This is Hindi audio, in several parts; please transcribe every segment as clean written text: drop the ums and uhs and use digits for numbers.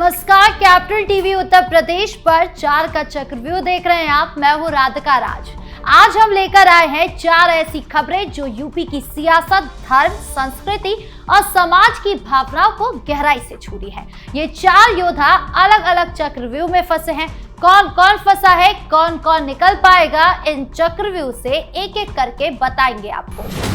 नमस्कार, कैपिटल टीवी उत्तर प्रदेश पर 4 का चक्रव्यूह देख रहे हैं आप। मैं हूं राधिका राज। आज हम लेकर आए हैं 4 ऐसी खबरें जो यूपी की सियासत, धर्म, संस्कृति और समाज की भावनाओं को गहराई से छू रही है। ये 4 योद्धा अलग अलग चक्रव्यूह में फंसे हैं। कौन कौन फंसा है, कौन कौन निकल पाएगा, इन चक्रव्यूह से एक एक करके बताएंगे आपको।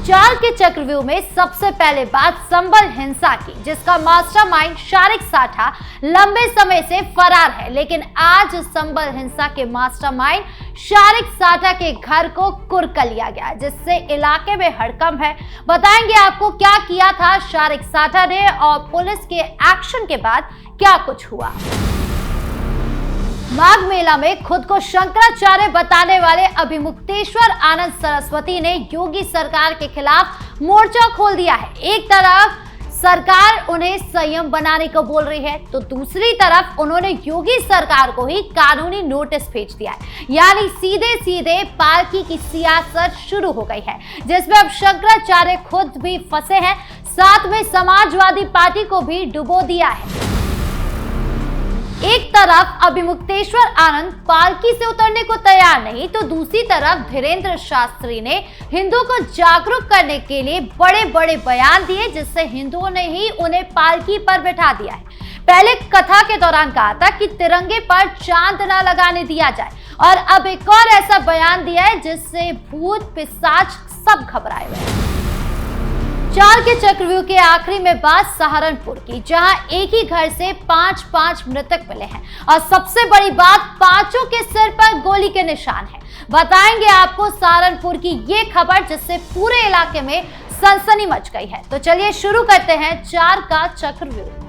4 के चक्रव्यूह में सबसे पहले बात संभल हिंसा की, जिसका मास्टरमाइंड शारिक साठा लंबे समय से फरार है। लेकिन आज संभल हिंसा के मास्टरमाइंड शारिक साठा के घर को कुर्क लिया गया, जिससे इलाके में हड़कंप है। बताएंगे आपको क्या किया था शारिक साठा ने और पुलिस के एक्शन के बाद क्या कुछ हुआ। माघ मेला में खुद को शंकराचार्य बताने वाले अभिमुक्तेश्वर आनंद सरस्वती ने योगी सरकार के खिलाफ मोर्चा खोल दिया है। एक तरफ सरकार उन्हें संयम बनाने को बोल रही है, तो दूसरी तरफ उन्होंने योगी सरकार को ही कानूनी नोटिस भेज दिया है। यानी सीधे सीधे पालकी की सियासत शुरू हो गई है, जिसमें अब शंकराचार्य खुद भी फंसे हैं, साथ में समाजवादी पार्टी को भी डुबो दिया है। एक तरफ अभिमुक्तेश्वर आनंद पालकी से उतरने को तैयार नहीं, तो दूसरी तरफ धीरेन्द्र शास्त्री ने हिंदुओं को जागरूक करने के लिए बड़े बड़े बयान दिए, जिससे हिंदुओं ने ही उन्हें पालकी पर बैठा दिया है। पहले कथा के दौरान कहा था कि तिरंगे पर चांद ना लगाने दिया जाए, और अब एक और ऐसा बयान दिया है जिससे भूत पिशाच सब घबराए हुए हैं। 4 के चक्रव्यूह के आखिरी में बात सहारनपुर की, जहां एक ही घर से 5 मृतक मिले हैं और सबसे बड़ी बात, 5 के सिर पर गोली के निशान है। बताएंगे आपको सहारनपुर की ये खबर, जिससे पूरे इलाके में सनसनी मच गई है। तो चलिए शुरू करते हैं 4 का चक्रव्यूह।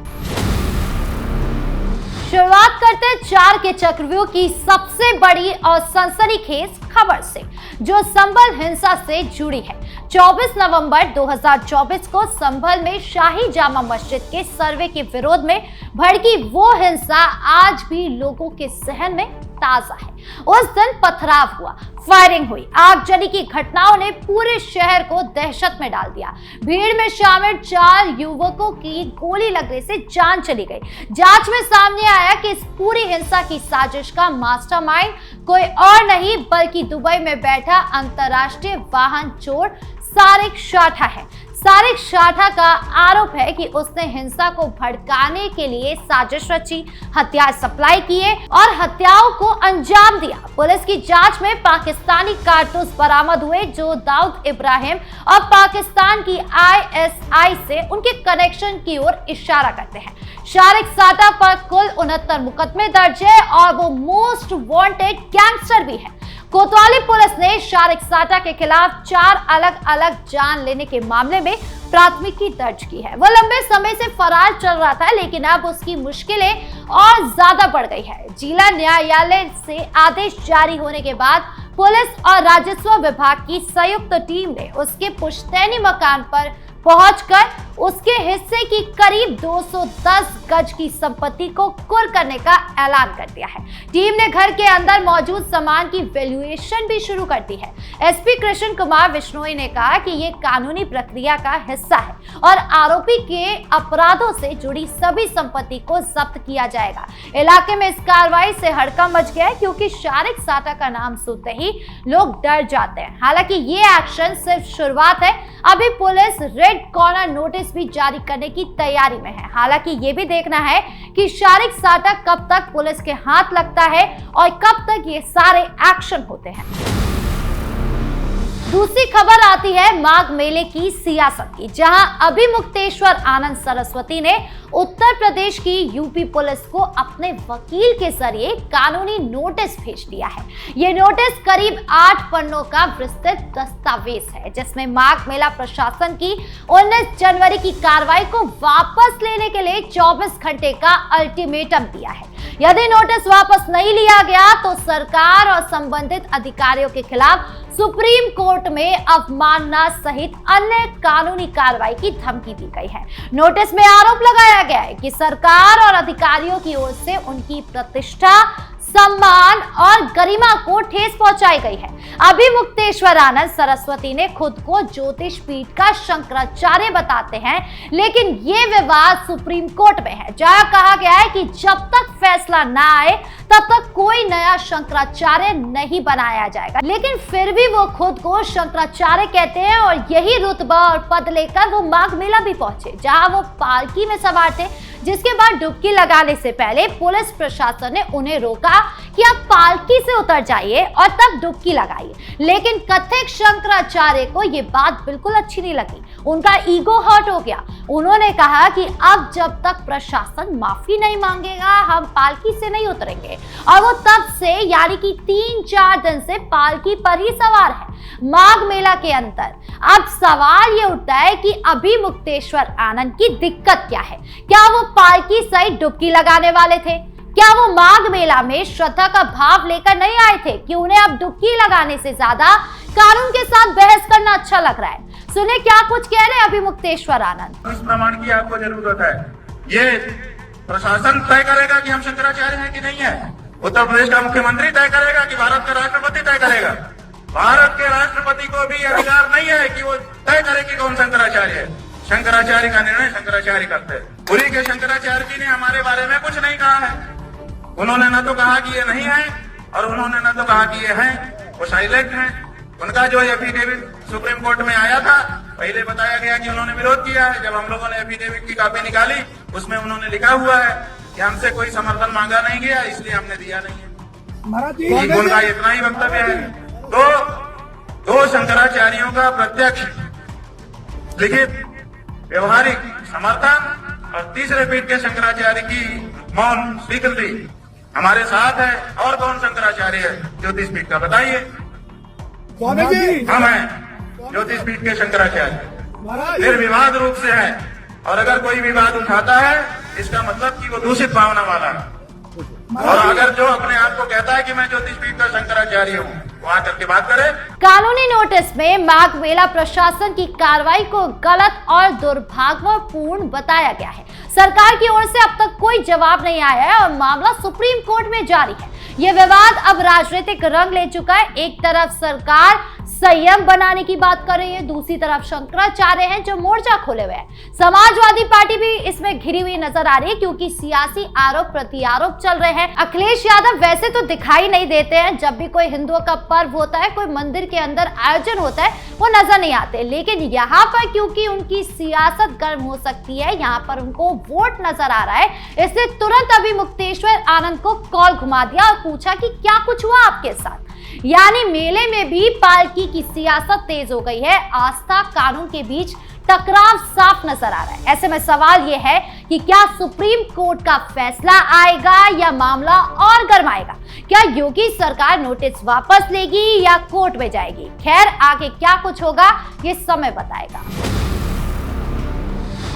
शुरुआत करते हैं 4 के चक्रव्यूह की सबसे बड़ी और सनसनीखेज खबर से, जो संभल हिंसा से जुड़ी है। 24 नवंबर 2024 को संभल में शाही जामा मस्जिद के सर्वे के विरोध में भड़की वो हिंसा आज भी लोगों के सहन में ताजा है। उस दिन पथराव हुआ, फायरिंग हुई, आगजनी की घटनाओं ने पूरे शहर को दहशत में डाल दिया। भीड़ में शामिल 4 युवकों की गोली लगने से जान चली गई। जांच में सामने आया कि इस पूरी हिंसा की साजिश का मास्टरमाइंड कोई और नहीं बल्कि दुबई में बैठा अंतर्राष्ट्रीय वाहन चोर शारिक साठा है। शारिक साठा का आरोप है कि उसने हिंसा को भड़काने के लिए साजिश रची, हथियार सप्लाई किए और हत्याओं को अंजाम दिया। पुलिस की जांच में पाकिस्तानी कारतूस बरामद हुए, जो दाऊद इब्राहिम और पाकिस्तान की ISI से उनके कनेक्शन की ओर इशारा करते हैं। शारिक साठा पर कुल 69 मुकदमे दर्ज है और वो मोस्ट वांटेड गैंगस्टर भी है। कोतवाली पुलिस ने शारिक साठा के खिलाफ 4 अलग अलग जान लेने के मामले में प्राथमिकी दर्ज की है। वो लंबे समय से फरार चल रहा था, लेकिन अब उसकी मुश्किलें और ज्यादा बढ़ गई है। जिला न्यायालय से आदेश जारी होने के बाद पुलिस और राजस्व विभाग की संयुक्त टीम ने उसके पुश्तैनी मकान पर पहुंचकर उसके हिस्से की करीब 210 गज की संपत्ति को कुर्क करने का ऐलान कर दिया है। टीम ने घर के अंदर मौजूद सामान की वैल्यूएशन भी शुरू कर दी है। SP कृष्ण कुमार बिश्नोई ने कहा कि ये कानूनी प्रक्रिया का हिस्सा है और आरोपी के अपराधों से जुड़ी सभी संपत्ति को जब्त किया जाएगा। इलाके में इस कार्रवाई से हड़कंप मच गया है, क्योंकि शारिक साठा का नाम सुनते ही लोग डर जाते हैं। हालांकि ये एक्शन सिर्फ शुरुआत है, अभी पुलिस रेड कॉर्नर नोटिस भी जारी करने की तैयारी में है। हालांकि ये भी देखना है कि शारिक साठा कब तक पुलिस के हाथ लगता है और कब तक ये सारे एक्शन होते हैं। दूसरी खबर आती है माघ मेले की सियासत की, जहां अभिमुक्तेश्वर आनंद सरस्वती ने उत्तर प्रदेश की यूपी पुलिस को अपने वकील के जरिए कानूनी नोटिस भेज दिया है। ये नोटिस करीब 8 पन्नों का विस्तृत दस्तावेज है, जिसमें माघ मेला प्रशासन की 19 जनवरी की कार्रवाई को वापस लेने के लिए 24 घंटे का अल्टीमेटम दिया है। यदि नोटिस वापस नहीं लिया गया तो सरकार और संबंधित अधिकारियों के खिलाफ सुप्रीम कोर्ट में अवमानना सहित अन्य कानूनी कार्रवाई की धमकी दी गई है। नोटिस में आरोप लगाया गया है कि सरकार और अधिकारियों की ओर से उनकी प्रतिष्ठा, सम्मान और गरिमा को ठेस पहुंचाई गई है। अभिमुक्तेश्वर आनंद सरस्वती ने खुद को ज्योतिष पीठ का शंकराचार्य बताते हैं, लेकिन ये विवाद सुप्रीम कोर्ट में है, जहां कहा गया है कि जब तक फैसला ना आए तब तक कोई नया शंकराचार्य नहीं बनाया जाएगा। लेकिन फिर भी वो खुद को शंकराचार्य कहते हैं और यही रुतबा और पद लेकर वो माघ मेला भी पहुंचे, जहां वो पालकी में सवार थे, जिसके बाद डुबकी लगाने से पहले पुलिस प्रशासन ने उन्हें रोका कि आप पालकी से उतर जाइए और तब डुबकी लगाइए। लेकिन कथित शंकराचार्य को ये बात बिल्कुल अच्छी नहीं लगी, उनका ईगो हर्ट हो गया। उन्होंने कहा कि अब जब तक प्रशासन माफी नहीं मांगेगा हम पालकी से नहीं उतरेंगे, और वो तब से यानी कि 3-4 दिन से पालकी पर ही सवार है माघ मेला के अंदर। अब सवाल ये उठता है कि अभिमुक्तेश्वर आनंद की दिक्कत क्या है? क्या वो पालकी सहित डुबकी लगाने वाले थे? क्या वो माघ मेला में श्रद्धा का भाव लेकर नहीं आए थे कि उन्हें अब डुबकी लगाने से ज्यादा कानून के साथ बहस करना अच्छा लग रहा है? सुने क्या कुछ कह रहे हैं अभिमुक्तेश्वर आनंद। इस प्रमाण की आपको जरूरत है, ये प्रशासन तय करेगा कि हम शंकराचार्य हैं कि नहीं है। उत्तर प्रदेश का मुख्यमंत्री तय करेगा कि भारत का राष्ट्रपति तय करेगा। भारत के राष्ट्रपति को भी अधिकार नहीं है कि वो तय करे कि कौन शंकराचार्य है। शंकराचार्य का निर्णय शंकराचार्य करते हैं। पुरी के शंकराचार्य जी ने हमारे बारे में कुछ नहीं कहा है। उन्होंने न तो कहा कि ये नहीं है और उन्होंने न तो कहा कि ये है, वो साइलेंट है। उनका जो एफिडेविट सुप्रीम कोर्ट में आया था, पहले बताया गया कि उन्होंने विरोध किया है। जब हम लोगों ने एफिडेविट की कॉपी निकाली, उसमें उन्होंने लिखा हुआ है कि हमसे कोई समर्थन मांगा नहीं गया, इसलिए हमने दिया नहीं है। उनका इतना ही वक्तव्य है। दो शंकराचार्यों का प्रत्यक्ष लिखित व्यवहारिक समर्थन और तीसरे पीठ के शंकराचार्य की मौन स्वीकृति हमारे साथ है। और कौन शंकराचार्य है ज्योतिष पीठ का, बताइए। हम हैं ज्योतिष पीठ के शंकराचार्य। निर्विवाद रूप से है, और अगर कोई विवाद उठाता है इसका मतलब कि वो दूषित भावना वाला है। और अगर जो अपने आप को कहता है कि मैं ज्योतिष पीठ का शंकराचार्य हूँ, वहाँ करके बात करे। कानूनी नोटिस में माघ मेला प्रशासन की कार्रवाई को गलत और दुर्भाग्यपूर्ण बताया गया है। सरकार की ओर से अब तक कोई जवाब नहीं आया है और मामला सुप्रीम कोर्ट में जारी है। ये विवाद अब राजनीतिक रंग ले चुका है। एक तरफ सरकार संयम बनाने की बात कर रही है, दूसरी तरफ शंकराचार्य हैं जो मोर्चा खोले हुए हैं। समाजवादी पार्टी भी इसमें घिरी हुई नजर आ रही है, क्योंकि सियासी आरोप प्रत्यारोप चल रहे हैं। अखिलेश यादव वैसे तो दिखाई नहीं देते हैं, जब भी कोई हिंदुओं का पर्व होता है, कोई मंदिर के अंदर आयोजन होता है, वो नजर नहीं आते। लेकिन यहाँ पर क्योंकि उनकी सियासत गर्म हो सकती है, यहाँ पर उनको वोट नजर आ रहा है, इसलिए तुरंत अभिमुक्तेश्वर आनंद को कॉल घुमा दिया और पूछा कि क्या कुछ हुआ आपके साथ। यानी मेले में भी पालकी की सियासत तेज हो गई है। आस्था कानून के बीच टकराव साफ नजर आ रहा है। ऐसे में सवाल यह है कि क्या सुप्रीम कोर्ट का फैसला आएगा या मामला और गरमाएगा? क्या योगी सरकार नोटिस वापस लेगी या कोर्ट में जाएगी? खैर, आगे क्या कुछ होगा ये समय बताएगा।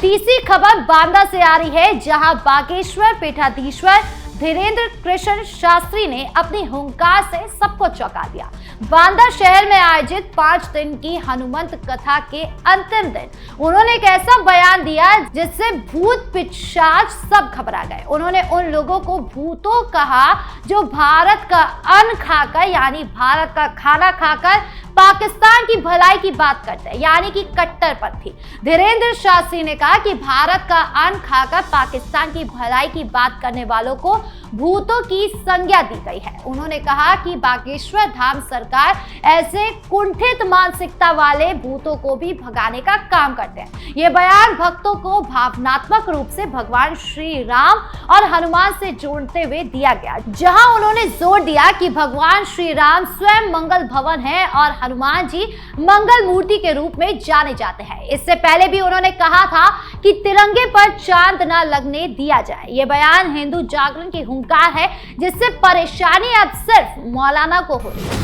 तीसरी खबर बांदा से आ रही है, जहां बागेश्वर पीठाधीश्वर धीरेन्द्र कृष्ण शास्त्री ने अपनी हुंकार से सबको चौंका दिया। बांदा शहर में आयोजित 5 दिन की हनुमंत कथा के अंतिम दिन उन्होंने एक ऐसा बयान दिया जिससे भूत पिशाच सब घबरा गए। उन्होंने उन लोगों को भूतों कहा जो भारत का अन्न खाकर, यानी भारत का खाना खाकर पाकिस्तान की भलाई की बात करते हैं, यानी कि कट्टरपंथी। धीरेन्द्र शास्त्री ने कहा कि भारत का अन्न खाकर पाकिस्तान की भलाई की बात करने वालों को भूतों की संज्ञा दी गई है। उन्होंने कहा कि बागेश्वर धाम सरकार ऐसे कुंठित मानसिकता वाले भूतों को भी भगाने का काम करते हैं। ये बयान भक्तों को भावनात्मक रूप से भगवान श्री राम और हनुमान से जोड़ते हुए दिया गया, जहां उन्होंने जोर दिया कि भगवान श्री राम स्वयं मंगल भवन है और हनुमान जी मंगल मूर्ति के रूप में जाने जाते हैं। इससे पहले भी उन्होंने कहा था कि तिरंगे पर चांद न लगने दिया जाए। ये बयान हिंदू जागरण की हुंकार है, जिससे परेशानी अब सिर्फ मौलाना को हो रही है।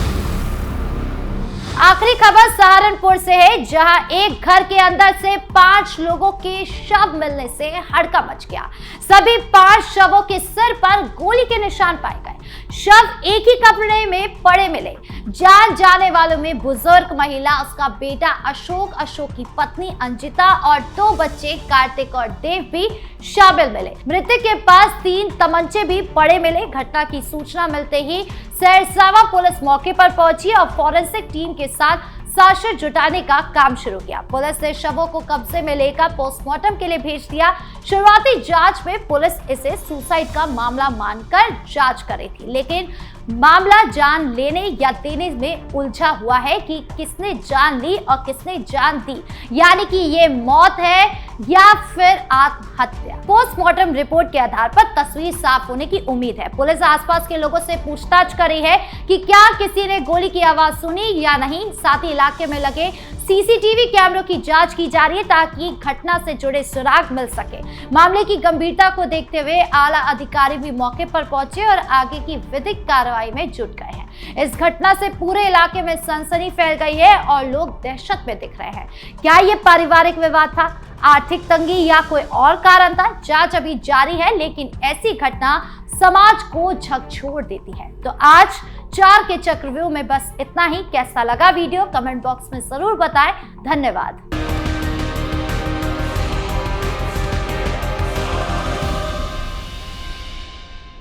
आखिरी खबर सहारनपुर से है, जहां एक घर के अंदर से 5 लोगों के शव मिलने से हड़कंप मच गया। सभी 5 शवों के सिर पर गोली के निशान पाए गए। शव एक ही कपड़े में पड़े मिले। जान जाने वालों में बुजुर्ग महिला, उसका बेटा अशोक की पत्नी अंजिता और 2 बच्चे कार्तिक और देव भी शामिल मिले। मृतक के पास 3 तमंचे भी पड़े मिले। घटना की सूचना मिलते ही सरसावा पुलिस मौके पर पहुंची और फॉरेंसिक टीम के साथ साक्ष्य जुटाने का काम शुरू किया। पुलिस ने शवों को कब्जे में लेकर पोस्टमार्टम के लिए भेज दिया। शुरुआती जांच में पुलिस इसे सुसाइड का मामला मानकर जांच कर रही थी, लेकिन मामला जान लेने या देने में उलझा हुआ है कि किसने जान ली और किसने जान दी, यानी कि ये मौत है या फिर आत्महत्या। पोस्टमार्टम रिपोर्ट के आधार पर तस्वीर साफ होने की उम्मीद है। पुलिस आसपास के लोगों से पूछताछ कर रही है कि क्या किसी ने गोली की आवाज सुनी या नहीं। साथ ही इलाके में लगे सीसीटीवी कैमरों की जांच की जा रही है ताकि घटना से जुड़े सुराग मिल सके। मामले की गंभीरता को देखते हुए आला अधिकारी भी मौके पर पहुंचे और आगे की विधिक कार्रवाई में जुट गए हैं। इस घटना से पूरे इलाके में सनसनी फैल गई है और लोग दहशत में दिख रहे हैं। क्या ये पारिवारिक विवाद था, आर्थिक तंगी या कोई और कारण था? जांच अभी जारी है, लेकिन ऐसी घटना समाज को झकझोर देती है। तो आज 4 के चक्रव्यूह में बस इतना ही। कैसा लगा वीडियो कमेंट बॉक्स में जरूर बताएं। धन्यवाद।